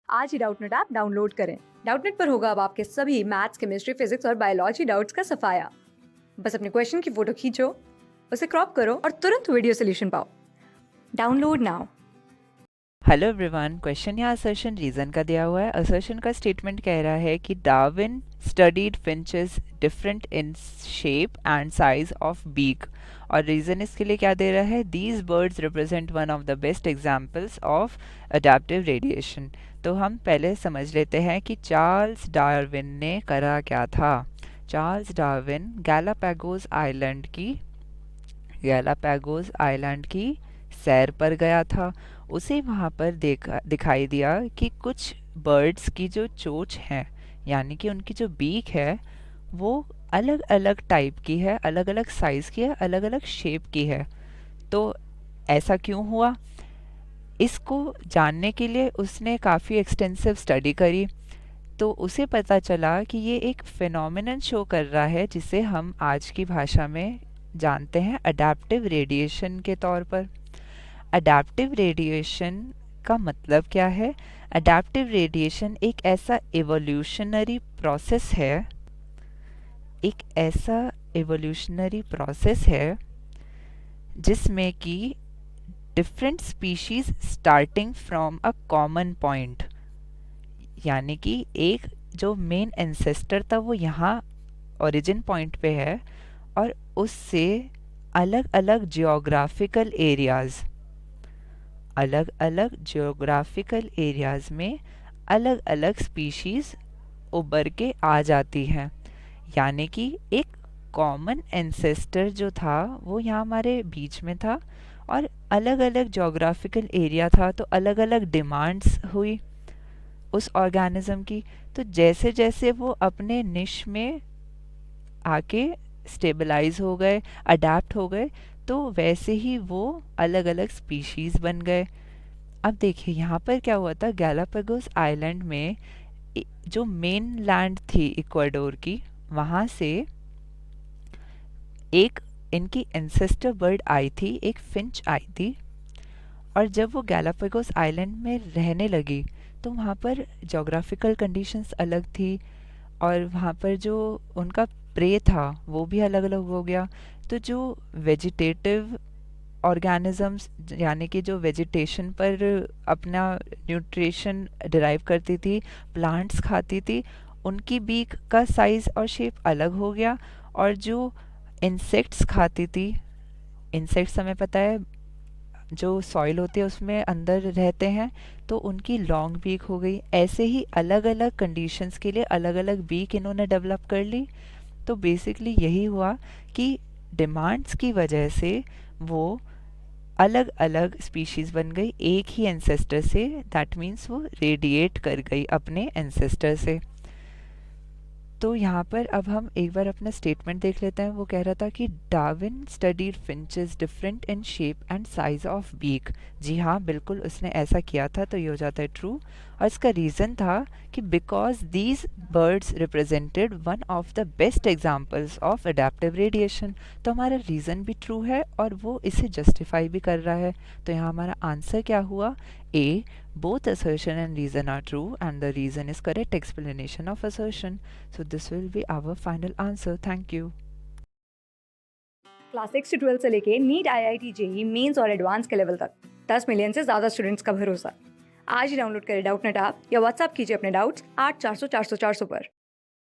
आज ही Doubtnut app download करें। Doubtnut पर होगा अब आपके सभी मैथ्स, केमिस्ट्री, फिजिक्स और बायोलॉजी डाउट्स का सफाया। बस अपने क्वेश्चन की फोटो खींचो, उसे क्रॉप करो और तुरंत वीडियो सोल्यूशन पाओ। Download now. Hello everyone, question या असर्शन रीजन का दिया हुआ है। असर्शन का स्टेटमेंट कह रहा है कि Darwin studied finches different in shape and size of beak, और रीजन इसके लिए क्या दे रहा है, these birds represent one of the best examples of adaptive radiation. तो हम पहले समझ लेते हैं कि चार्ल्स डार्विन ने करा क्या था। चार्ल्स डार्विन गैलापागोस आइलैंड की सैर पर गया था। उसे वहाँ पर दिखाई दिया कि कुछ बर्ड्स की जो चोंच है, यानी कि उनकी जो बीक है, वो अलग अलग टाइप की है, अलग अलग साइज़ की है, अलग अलग शेप की है। तो ऐसा क्यों हुआ, इसको जानने के लिए उसने काफ़ी एक्सटेंसिव स्टडी करी। तो उसे पता चला कि ये एक फिनोमिनन शो कर रहा है जिसे हम आज की भाषा में जानते हैं अडेप्टिव रेडिएशन के तौर पर। अडेप्टिव रेडिएशन का मतलब क्या है? अडेप्टिव रेडिएशन एक ऐसा एवोल्यूशनरी प्रोसेस है, जिसमें कि different species starting from a common point, यानी कि एक जो मेन एंसेस्टर था वो यहाँ ओरिजिन पॉइंट पे है, और उससे अलग अलग जियोग्राफिकल एरियाज में अलग अलग स्पीशीज उभर के आ जाती हैं। यानी कि एक कॉमन एंसेस्टर जो था वो यहाँ हमारे बीच में था, और अलग अलग जोग्राफिकल एरिया था, तो अलग अलग डिमांड्स हुई उस ऑर्गेनिज्म की। तो जैसे जैसे वो अपने निश में आके स्टेबलाइज हो गए, अडेप्ट हो गए, तो वैसे ही वो अलग अलग स्पीशीज बन गए। अब देखिए यहाँ पर क्या हुआ था, गैलापागोस आइलैंड में जो मेन लैंड थी इक्वाडोर की, वहाँ से एक इनकी एंसेस्टर बर्ड आई थी, एक फिंच आई थी। और जब वो गैलापागोस आइलैंड में रहने लगी तो वहाँ पर जोग्राफिकल कंडीशंस अलग थी, और वहाँ पर जो उनका प्रे था वो भी अलग अलग हो गया। तो जो वेजिटेटिव ऑर्गेनिजम्स, यानी कि जो वेजिटेशन पर अपना न्यूट्रिशन डिराइव करती थी, प्लांट्स खाती थी, उनकी बीक का साइज़ और शेप अलग हो गया। और जो इंसेक्ट्स खाती थी, इंसेक्ट्स हमें पता है जो सॉइल होती है उसमें अंदर रहते हैं, तो उनकी लॉन्ग बीक हो गई। ऐसे ही अलग अलग कंडीशंस के लिए अलग अलग बीक इन्होंने डेवलप कर ली। तो बेसिकली यही हुआ कि डिमांड्स की वजह से वो अलग अलग स्पीशीज बन गई एक ही एंसेस्टर से। दैट मीन्स वो रेडिएट कर गई अपने एंसेस्टर से। तो यहाँ पर अब हम एक बार अपना स्टेटमेंट देख लेते हैं। वो कह रहा था कि Darwin studied finches different in shape and size of beak. जी हाँ, बिल्कुल उसने ऐसा किया था, तो ये हो जाता है ट्रू। और इसका रीज़न था कि because these birds represented one of the best examples of adaptive radiation. तो हमारा रीज़न भी ट्रू है और वो इसे जस्टिफाई भी कर रहा है। तो यहाँ हमारा आंसर क्या हुआ, ए, both assertion and reason are true and the reason is correct explanation of assertion. So this will be our final answer. Thank you. Class 6 से 12 से लेके नीट, IIT, जेई मेंस और एडवांस के लेवल तक 10 million से ज्यादा students का भरोसा। आज ही डाउनलोड करें डाउटनेट ऐप या व्हाट्सएप कीजिए अपने डाउट्स 8400 400 400 पर।